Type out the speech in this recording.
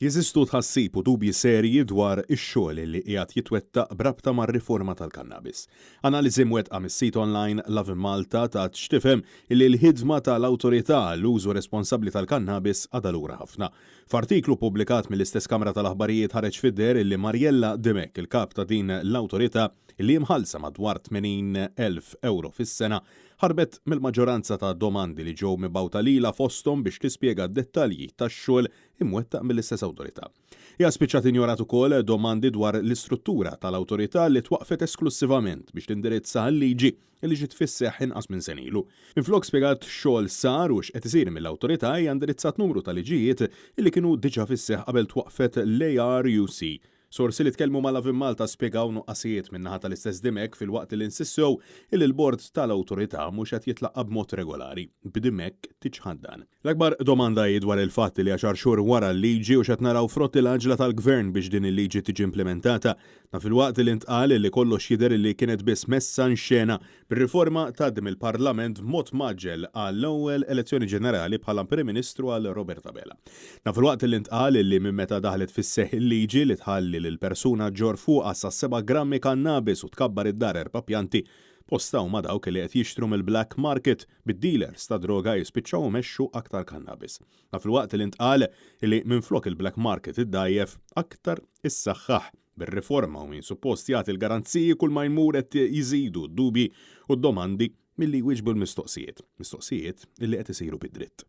Jeżistu tħassib u dubji serji dwar ix-xogħol li qiegħed jitwettaq brabta mar-riforma tal-kannabis. Analiżi mwettqa mis-sit online Love in Malta tat x'tifhem li l-ħidma tal-awtorità l-użu responsabbli tal-kannabis għadha lura ħafna. F'artiklu pubblikat mill-istess Kamra tal-Aħbarijiet ħareġ fidher li Mariella Demek, il-kap ta' din l-awtorità li mħallsa madwar 80,000 euro fis-sena, ħarbet mill-maġġoranza ta' domandi li ġew mibgħuta lilha fosthom biex tispjega d-dettalji tax-xogħol imwettaq mill-istess awtorità. Hija spiċċat injorat ukoll domandi dwar l-istruttura tal-awtorità li twaqfet esklusivament biex tindirizza l-liġi li ġiet fis-seħħ inqas minn sen ilu. Minflok spjegat xogħol sar u x'qed isir mill-awtorità hija indirizzat numru ta' liġijiet li kienu diġà fis-seħħ qabel twaqfet l-ARUC. Sorsi li tkellmu ma' Love in Malta spjegaw nuqqasijiet min-naħa tal-istess Demek fil-waqt li insissew li l-bord tal-awtorità mhux qed jitlaqqa b'mod regolari b'Demek tiġħaddan. L-akbar domanda hi dwar il-fatt li għaxar xhur wara l-liġi u x'qed naraw frotti l-għaġla tal-gvern biex din il-liġi tiġi implementata, fil-waqt li ntqal li kollox jidher li kienet biss messa nxena bir-riforma tgħaddim il-Parlament b'mod maġġel għall-ewwel elezzjoni ġenerali bħala Prim Ministru għal Roberta Bela. Fil-waqt li ntqal li minn meta daħlet fis-seħħ il-liġi li tħalli l-persuna ġor fuqha sa 7 grammi kannabis u tkabbar id-dar 4 pjanti postaw ma' dawk li qed jixtru mill-black market bid-dealers ta' droga jispiċċaw imexxu aktar kannabis. Fil-waqt li ntqal li minflok il-black market iddajjef aktar issaħħaħ bir-riforma u min suppost jagħti l-garanziji kull ma jmur qed jiżidu d-dubji u d-domandi milli jwieġbu l-mistoqsijiet li qed isiru bid-dritt.